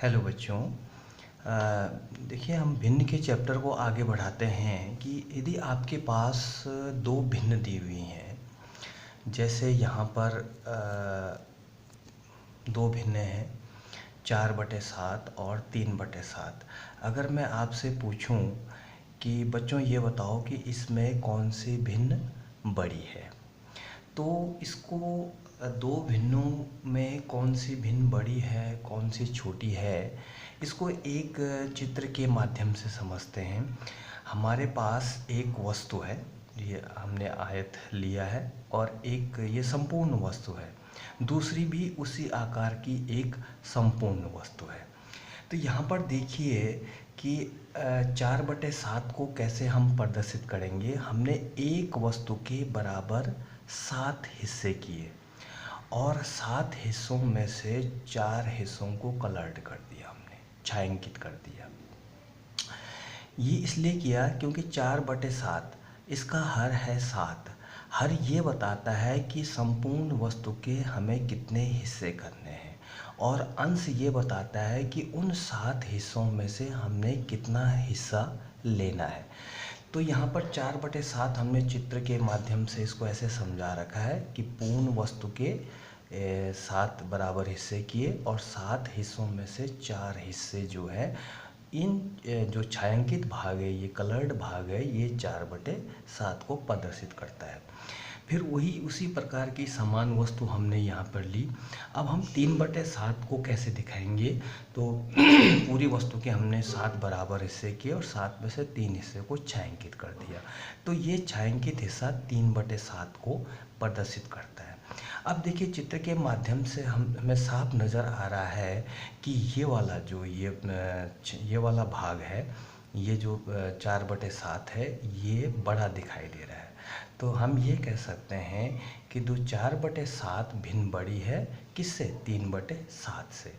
Hello बच्चों। देखिए, हम भिन्न के चैप्टर को आगे बढ़ाते हैं कि यदि आपके पास दो भिन्न दी हुई हैं, जैसे यहाँ पर दो भिन्न हैं 4/7 और 3/7। अगर मैं आपसे पूछूं कि बच्चों ये बताओ कि इसमें कौन सी भिन्न बड़ी है, तो इसको दो भिन्नों में कौन सी भिन्न बड़ी है कौन सी छोटी है, इसको एक चित्र के माध्यम से समझते हैं। हमारे पास एक वस्तु है, ये हमने आयत लिया है, और एक ये संपूर्ण वस्तु है, दूसरी भी उसी आकार की एक संपूर्ण वस्तु है। तो यहाँ पर देखिए कि 4/7 को कैसे हम प्रदर्शित करेंगे। हमने एक वस्तु के बराबर 7 हिस्से किए और 7 हिस्सों में से 4 हिस्सों को कलर्ड कर दिया, हमने छायांकित कर दिया। ये इसलिए किया क्योंकि 4/7 इसका हर है 7। हर ये बताता है कि संपूर्ण वस्तु के हमें कितने हिस्से करने हैं, और अंश ये बताता है कि उन 7 हिस्सों में से हमने कितना हिस्सा लेना है। तो यहाँ पर 4/7 हमने चित्र के माध्यम से इसको ऐसे समझा रखा है कि पूर्ण वस्तु के 7 बराबर हिस्से किए और 7 हिस्सों में से 4 हिस्से जो है, इन जो छायांकित भाग है, ये कलर्ड भाग है, ये 4/7 को प्रदर्शित करता है। फिर वही उसी प्रकार की समान वस्तु हमने यहाँ पर ली। अब हम 3/7 को कैसे दिखाएंगे, तो पूरी वस्तु के हमने 7 बराबर हिस्से किए और 7 में से 3 हिस्से को छायांकित कर दिया। तो ये छायांकित हिस्सा 3/7 को प्रदर्शित करता है। अब देखिए, चित्र के माध्यम से हमें साफ नज़र आ रहा है कि ये वाला जो ये वाला भाग है, ये जो 4/7 है, ये बड़ा दिखाई दे रहा है। तो हम ये कह सकते हैं कि 4/7 भिन्न बड़ी है किससे, 3/7 से।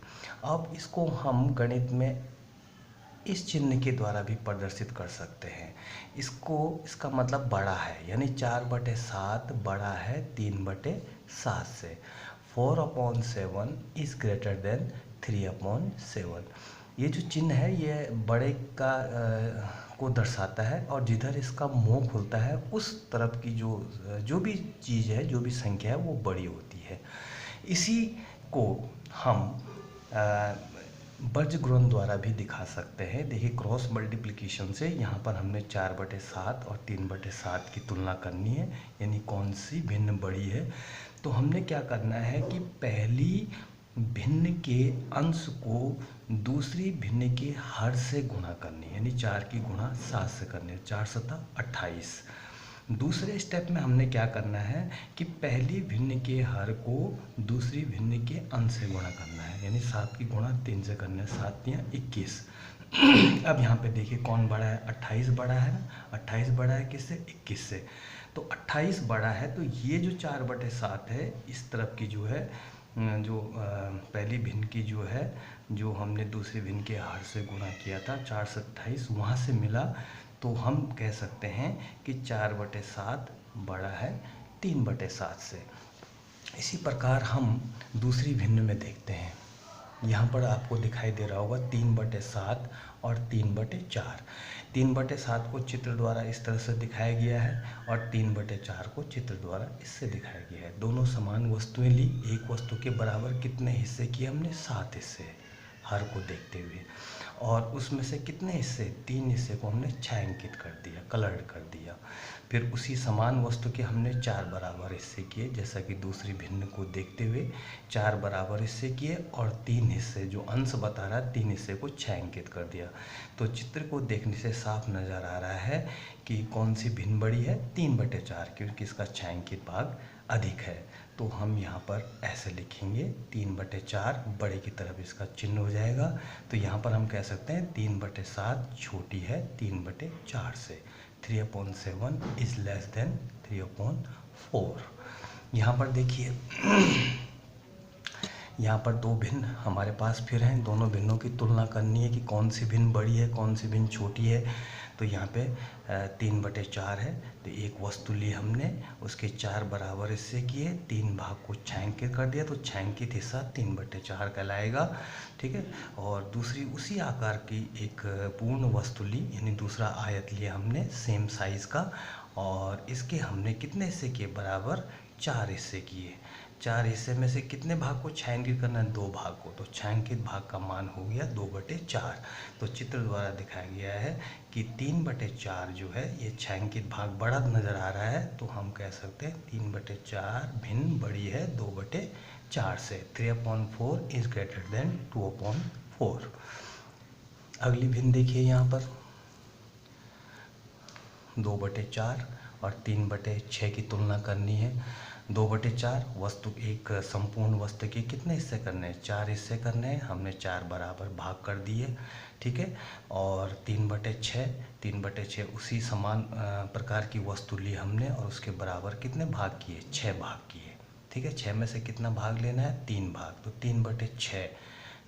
अब इसको हम गणित में इस चिन्ह के द्वारा भी प्रदर्शित कर सकते हैं। इसका मतलब बड़ा है, यानी 4/7 बड़ा है 3/7 से। 4/7 इज़ ग्रेटर देन 3/7। ये जो चिन्ह है ये बड़े का को दर्शाता है, और जिधर इसका मुंह खुलता है उस तरफ की जो भी चीज़ है, जो भी संख्या है, वो बड़ी होती है। इसी को हम वर्गीकरण द्वारा भी दिखा सकते हैं। देखिए, क्रॉस मल्टीप्लिकेशन से यहाँ पर हमने 4/7 और 3/7 की तुलना करनी है, यानी कौन सी भिन्न बड़ी है। तो हमने क्या करना है कि पहली भिन्न के अंश को दूसरी भिन्न के हर से गुणा करनी है, यानी 4 की गुणा 7 से करनी है, 4 7 28। दूसरे स्टेप में हमने क्या करना है कि पहली भिन्न के हर को दूसरी भिन्न के अंश से गुणा करना है, यानी 7 की गुणा 3 से करना है, 7 या 21। अब यहाँ पे देखिए कौन बड़ा है, 28 बड़ा है ना। 28 बड़ा है किससे, 21 से। तो 28 बड़ा है, तो ये जो 4/7 है, इस तरफ की जो है, जो पहली भिन्न की जो है, जो हमने दूसरी भिन्न के हर से गुणा किया था, 4 से 28 वहाँ से मिला, तो हम कह सकते हैं कि 4/7 बड़ा है 3/7 से। इसी प्रकार हम दूसरी भिन्न में देखते हैं। यहाँ पर आपको दिखाई दे रहा होगा 3/7 और 3/4। 3/7 को चित्र द्वारा इस तरह से दिखाया गया है, और 3/4 को चित्र द्वारा इससे दिखाया गया है। दोनों समान वस्तुएं ली, एक वस्तु के बराबर कितने हिस्से किए हमने, 7 हिस्से हर को देखते हुए, और उसमें से कितने हिस्से, 3 हिस्से को हमने छायांकित कर दिया, कलर्ड कर दिया। फिर उसी समान वस्तु के हमने 4 बराबर हिस्से किए, जैसा कि दूसरी भिन्न को देखते हुए 4 बराबर हिस्से किए, और 3 हिस्से जो अंश बता रहा है, 3 हिस्से को छायांकित कर दिया। तो चित्र को देखने से साफ नज़र आ रहा है कि कौन सी भिन्न बड़ी है, 3/4, क्योंकि इसका छायांकित भाग अधिक है। तो हम यहाँ पर ऐसे लिखेंगे, 3/4 बड़े की तरफ इसका चिन्ह हो जाएगा। तो यहाँ पर हम कह सकते हैं 3/7 छोटी है 3/4 से। 3/7 इज़ लेस देन 3/4। यहाँ पर देखिए, यहाँ पर दो भिन्न हमारे पास फिर हैं, दोनों भिन्नों की तुलना करनी है कि कौन सी भिन्न बड़ी है कौन सी भिन्न छोटी है। तो यहाँ पे 3/4 है, तो एक वस्तु ली हमने, उसके 4 बराबर हिस्से किए, 3 भाग को छायांकित कर दिया, तो छायांकित हिस्सा 3/4 कहलाएगा। ठीक है। और दूसरी उसी आकार की एक पूर्ण वस्तु ली, यानी दूसरा आयत लिया हमने सेम साइज़ का, और इसके हमने कितने हिस्से किए, बराबर 4 हिस्से किए। 4 हिस्से में से कितने भाग को छायांकित करना है, 2 भाग को, तो छायांकित भाग का मान हो गया 2/4। तो चित्र द्वारा दिखाया गया है कि 3/4 जो है ये छायांकित भाग बड़ा नज़र आ रहा है, तो हम कह सकते हैं 3/4 भिन्न बड़ी है 2/4 से। 3/4 इज ग्रेटर देन 2/4। अगली भिन्न देखिए, यहाँ पर 2/4 और 3/6 की तुलना करनी है। 2/4 वस्तु, एक संपूर्ण वस्तु के कितने हिस्से करने हैं, 4 हिस्से करने हैं, हमने 4 बराबर भाग कर दिए। ठीक है। और 3/6 उसी समान प्रकार की वस्तु ली हमने, और उसके बराबर कितने भाग किए, 6 भाग किए। ठीक है। 6 में से कितना भाग लेना है, 3 भाग, तो 3/6।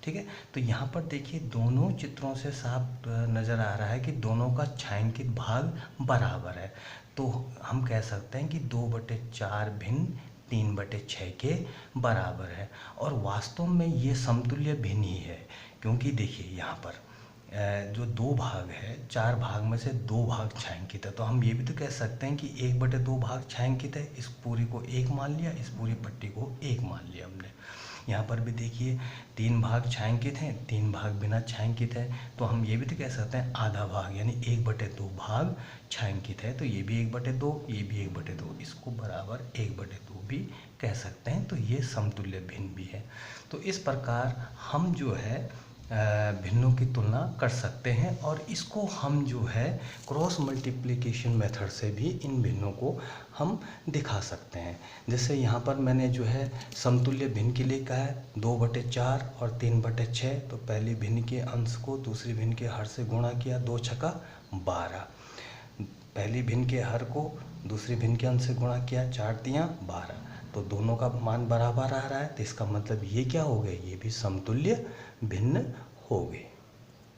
ठीक है। तो यहाँ पर देखिए दोनों चित्रों से साफ नज़र आ रहा है कि दोनों का छायांकित भाग बराबर है, तो हम कह सकते हैं कि 2/4 भिन्न 3/6 के बराबर है। और वास्तव में ये समतुल्य भिन्न ही है, क्योंकि देखिए यहाँ पर जो 2 भाग है, 4 भाग में से 2 भाग छायांकित है, तो हम ये भी तो कह सकते हैं कि 1/2 भाग छायांकित है। इस पूरी को 1 मान लिया, इस पूरी पट्टी को 1 मान लिया हमने। यहाँ पर भी देखिए 3 भाग छायांकित हैं, 3 भाग बिना छायांकित है, तो हम ये भी तो कह सकते हैं आधा भाग, यानी 1/2 भाग छायांकित है, तो ये भी 1/2, ये भी 1/2, इसको बराबर 1/2 भी कह सकते हैं। तो ये समतुल्य भिन्न भी है। तो इस प्रकार हम जो है भिन्नों की तुलना कर सकते हैं, और इसको हम जो है क्रॉस मल्टीप्लिकेशन मेथड से भी इन भिन्नों को हम दिखा सकते हैं। जैसे यहाँ पर मैंने जो है समतुल्य भिन्न के लिए कहा है 2/4 और 3/6, तो पहली भिन्न के अंश को दूसरी भिन्न के हर से गुणा किया, 2 छक्का 12। पहली भिन्न के हर को दूसरी भिन्न के अंश से गुणा किया, 4 तियाँ 12, तो दोनों का मान बराबर आ रहा है, तो इसका मतलब ये क्या हो गए, ये भी समतुल्य भिन्न हो गए।